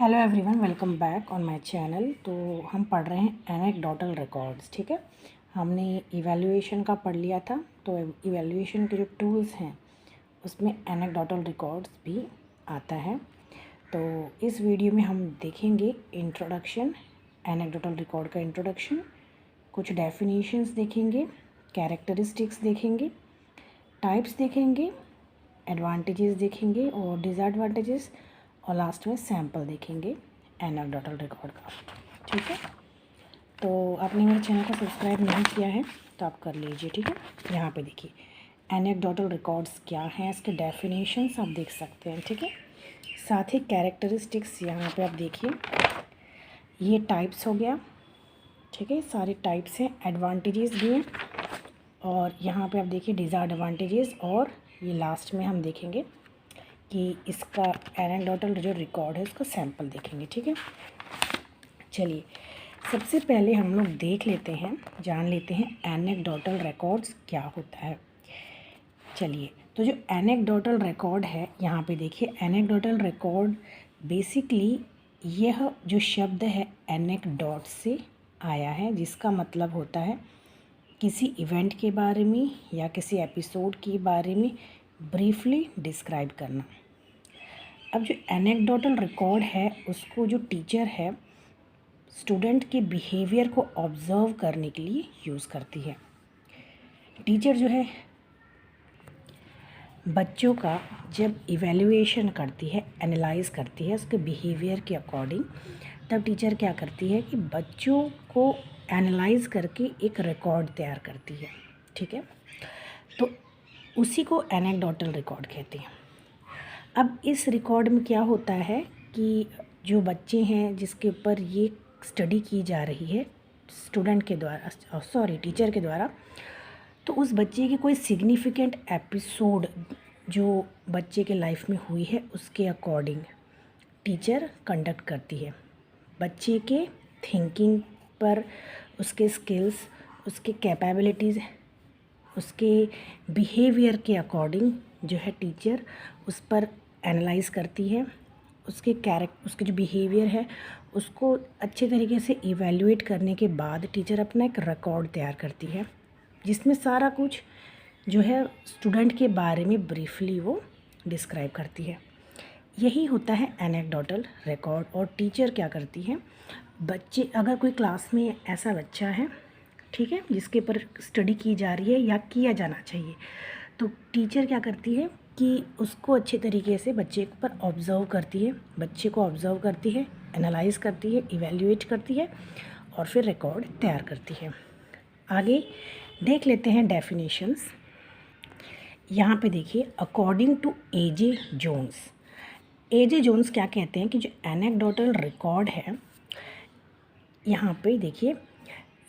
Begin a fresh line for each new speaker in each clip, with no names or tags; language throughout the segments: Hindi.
Hello everyone, welcome back on my channel. तो हम पढ़ रहे हैं एनेक्डोटल रिकॉर्ड्स। ठीक है, हमने इवैल्यूएशन का पढ़ लिया था। तो इवैल्यूएशन के जो टूल्स हैं उसमें एनेक्डोटल रिकॉर्ड्स भी आता है। तो इस वीडियो में हम देखेंगे इंट्रोडक्शन, एनेक्डोटल रिकॉर्ड का इंट्रोडक्शन, कुछ डेफिनेशंस देखेंगे, कैरेक्टरिस्टिक्स देखेंगे, टाइप्स देखेंगे, एडवांटेजेस देखेंगे और डिसएडवांटेजेस, और लास्ट में सैम्पल देखेंगे एनेक्डोटल रिकॉर्ड का। ठीक है, तो आपने मेरे चैनल को सब्सक्राइब नहीं किया है तो आप कर लीजिए। ठीक है, यहाँ पे देखिए एनेक्डोटल रिकॉर्ड्स क्या हैं, इसके डेफिनेशंस आप देख सकते हैं। ठीक है, साथ ही कैरेक्टरिस्टिक्स यहाँ पे आप देखिए, ये टाइप्स हो गया। ठीक है, सारे टाइप्स हैं, एडवांटेजेस भी हैं, और यहाँ पे आप देखिए डिसएडवांटेजेस, और ये लास्ट में हम देखेंगे कि इसका एनेक्डोटल जो रिकॉर्ड है उसका सैंपल देखेंगे। ठीक है, चलिए सबसे पहले हम लोग देख लेते हैं, जान लेते हैं एनेक्डोटल रिकॉर्ड्स क्या होता है। चलिए, तो जो एनेक्डोटल रिकॉर्ड है यहाँ पे देखिए, एनेक्डोटल रिकॉर्ड बेसिकली यह जो शब्द है एनेक्डोट से आया है, जिसका मतलब होता है किसी इवेंट के बारे में या किसी एपिसोड के बारे में ब्रीफली डिस्क्राइब करना। अब जो एनेक्डोटल रिकॉर्ड है उसको जो टीचर है स्टूडेंट के बिहेवियर को ऑब्ज़र्व करने के लिए यूज़ करती है। टीचर जो है बच्चों का जब इवैल्यूएशन करती है, एनालाइज करती है उसके बिहेवियर के अकॉर्डिंग, तब टीचर क्या करती है कि बच्चों को एनालाइज करके एक रिकॉर्ड तैयार करती है। ठीक है, तो उसी को एनेक्डोटल रिकॉर्ड कहते हैं। अब इस रिकॉर्ड में क्या होता है कि जो बच्चे हैं जिसके ऊपर ये स्टडी की जा रही है स्टूडेंट के द्वारा, टीचर के द्वारा, तो उस बच्चे की कोई सिग्निफिकेंट एपिसोड जो बच्चे के लाइफ में हुई है उसके अकॉर्डिंग टीचर कंडक्ट करती है। बच्चे के थिंकिंग पर, उसके स्किल्स, उसके कैपेबिलिटीज़, उसके बिहेवियर के अकॉर्डिंग जो है टीचर उस पर एनालाइज करती है। उसके जो बिहेवियर है उसको अच्छे तरीके से इवैल्यूएट करने के बाद टीचर अपना एक रिकॉर्ड तैयार करती है, जिसमें सारा कुछ जो है स्टूडेंट के बारे में ब्रीफली वो डिस्क्राइब करती है। यही होता है एनेक्डोटल रिकॉर्ड। और टीचर क्या करती है, बच्चे अगर कोई क्लास में ऐसा बच्चा है, ठीक है, जिसके ऊपर स्टडी की जा रही है या किया जाना चाहिए, तो टीचर क्या करती है कि उसको अच्छे तरीके से बच्चे पर ऑब्ज़र्व करती है, बच्चे को ऑब्ज़र्व करती है, एनालाइज करती है, इवैल्यूएट करती है और फिर रिकॉर्ड तैयार करती है। आगे देख लेते हैं डेफिनेशंस। यहाँ पे देखिए, according to AJ. Jones, AJ. Jones क्या कहते हैं कि जो एनेक्डोटल रिकॉर्ड है यहाँ पे देखिए,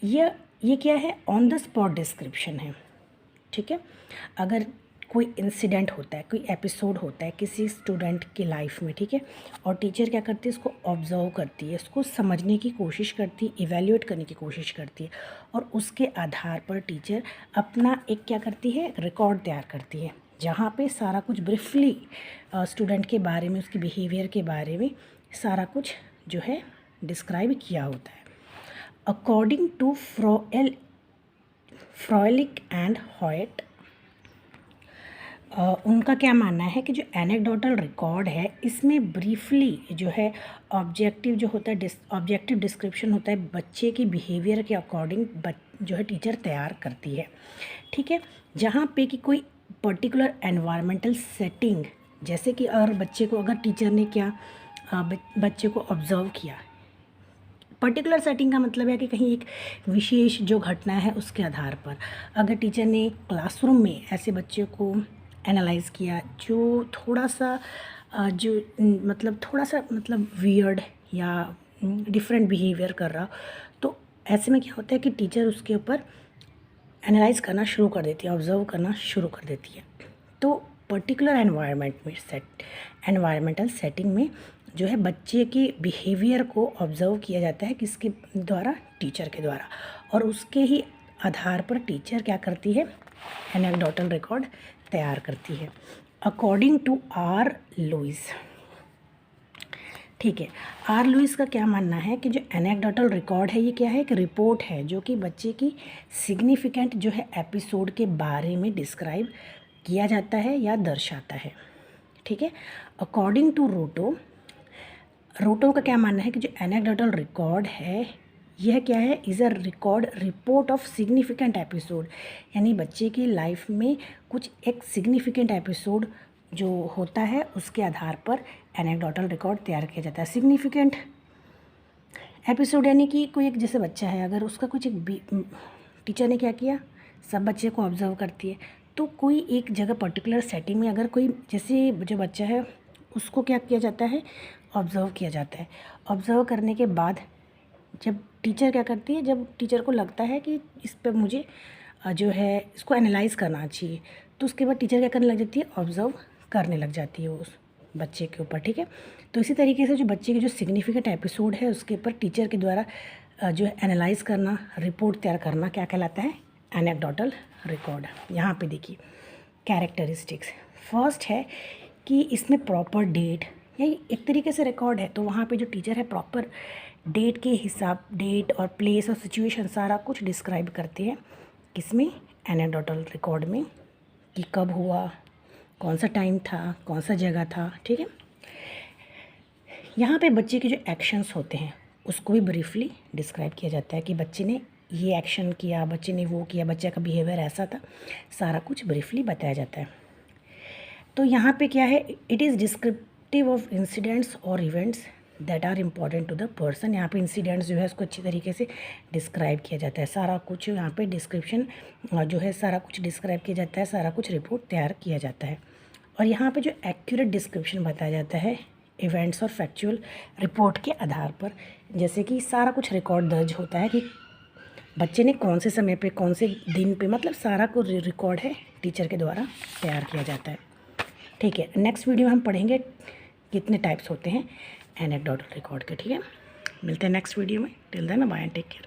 ये क्या है, ऑन द स्पॉट डिस्क्रिप्शन है। ठीक है, अगर कोई इंसिडेंट होता है, कोई एपिसोड होता है किसी स्टूडेंट की लाइफ में, ठीक है, और टीचर क्या करती है, इसको ऑब्ज़र्व करती है, इसको समझने की कोशिश करती है, इवैल्यूएट करने की कोशिश करती है, और उसके आधार पर टीचर अपना एक क्या करती है, रिकॉर्ड तैयार करती है, जहाँ पे सारा कुछ ब्रीफली स्टूडेंट के बारे में, उसके बिहेवियर के बारे में सारा कुछ जो है डिस्क्राइब किया होता है। अकॉर्डिंग टू फ्रॉयलिक एंड हॉयट, उनका क्या मानना है कि जो एनेक्डोटल रिकॉर्ड है इसमें ब्रीफली जो है ऑब्जेक्टिव जो होता है, ऑब्जेक्टिव डिस्क्रिप्शन होता है बच्चे के बिहेवियर के अकॉर्डिंग जो है टीचर तैयार करती है। ठीक है, जहाँ पे कि कोई पर्टिकुलर एनवायरमेंटल सेटिंग, जैसे कि अगर टीचर ने क्या बच्चे को ऑब्ज़र्व किया, पर्टिकुलर सेटिंग का मतलब है कि कहीं एक विशेष जो घटना है उसके आधार पर अगर टीचर ने क्लासरूम में ऐसे बच्चे को एनालाइज़ किया जो थोड़ा सा वियर्ड या डिफरेंट बिहेवियर कर रहा, तो ऐसे में क्या होता है कि टीचर उसके ऊपर एनालाइज़ करना शुरू कर देती है, ऑब्ज़र्व करना शुरू कर देती है। तो पर्टिकुलर एनवायरमेंटल सेटिंग में जो है बच्चे के बिहेवियर को ऑब्ज़र्व किया जाता है, किसके द्वारा, टीचर के द्वारा, और उसके ही आधार पर टीचर क्या करती है, एनेक्डोटल रिकॉर्ड तैयार करती है। अकॉर्डिंग टू आर लुइस, ठीक है। आर लुइस का क्या मानना है कि जो एनेक्डोटल रिकॉर्ड है ये क्या है, एक रिपोर्ट है जो कि बच्चे की सिग्निफिकेंट जो है एपिसोड के बारे में डिस्क्राइब किया जाता है या दर्शाता है। ठीक है। अकॉर्डिंग टू रोटो का क्या मानना है कि जो एनेक्डोटल रिकॉर्ड है यह क्या है, is a report of significant episode, यानी बच्चे की लाइफ में कुछ एक सिग्निफिकेंट एपिसोड जो होता है उसके आधार पर एनेक्डोटल रिकॉर्ड तैयार किया जाता है। सिग्निफिकेंट एपिसोड यानी कि कोई एक जैसे बच्चा है, अगर उसका कुछ एक टीचर ने क्या किया, सब बच्चे को ऑब्जर्व करती है, तो कोई एक जगह पर्टिकुलर सेटिंग में अगर कोई जैसे जो बच्चा है उसको क्या किया जाता है, ऑब्ज़र्व किया जाता है। ऑब्ज़र्व करने के बाद जब टीचर क्या करती है, जब टीचर को लगता है कि इस पर मुझे जो है इसको एनालाइज़ करना चाहिए, तो उसके बाद टीचर क्या करने लग जाती है, ऑब्ज़र्व करने लग जाती है उस बच्चे के ऊपर। ठीक है। तो इसी तरीके से जो बच्चे की जो सिग्निफिकेंट एपिसोड है उसके ऊपर टीचर के द्वारा जो है एनालाइज़ करना, रिपोर्ट तैयार करना क्या कहलाता है, एनेक्डोटल रिकॉर्ड। यहाँ पे देखिए कैरेक्टरिस्टिक्स। फर्स्ट है कि इसमें प्रॉपर डेट, यही एक तरीके से रिकॉर्ड है, तो वहाँ पे जो टीचर है प्रॉपर डेट के हिसाब, डेट और प्लेस और सिचुएशन सारा कुछ डिस्क्राइब करते हैं किसमें, एनेक्डोटल रिकॉर्ड में, कि कब हुआ, कौन सा टाइम था, कौन सा जगह था। ठीक है। यहाँ पे बच्चे के जो एक्शंस होते हैं उसको भी ब्रीफली डिस्क्राइब किया जाता है कि बच्चे ने ये एक्शन किया, बच्चे ने वो किया, बच्चे का बिहेवियर ऐसा था, सारा कुछ ब्रीफली बताया जाता है। तो यहाँ पे क्या है, it is descriptive of incidents और events that are important to the person. यहाँ पे इंसिडेंट्स जो है उसको अच्छी तरीके से डिस्क्राइब किया जाता है, सारा कुछ यहाँ पे डिस्क्रिप्शन जो है सारा कुछ डिस्क्राइब किया जाता है, सारा कुछ रिपोर्ट तैयार किया जाता है। और यहाँ पे जो एक्यूरेट डिस्क्रिप्शन बताया जाता है इवेंट्स और फैक्चुअल रिपोर्ट के आधार पर, जैसे कि सारा कुछ रिकॉर्ड दर्ज होता है कि बच्चे ने कौन से समय पे, कौन से दिन पे, मतलब सारा कुछ रिकॉर्ड है टिचर के द्वारा तैयार किया जाता है। ठीक है। नेक्स्ट वीडियो में हम पढ़ेंगे कितने टाइप्स होते हैं एनेक्डोटल रिकॉर्ड के। ठीक है। मिलते हैं नेक्स्ट वीडियो में। Till then bye and take care.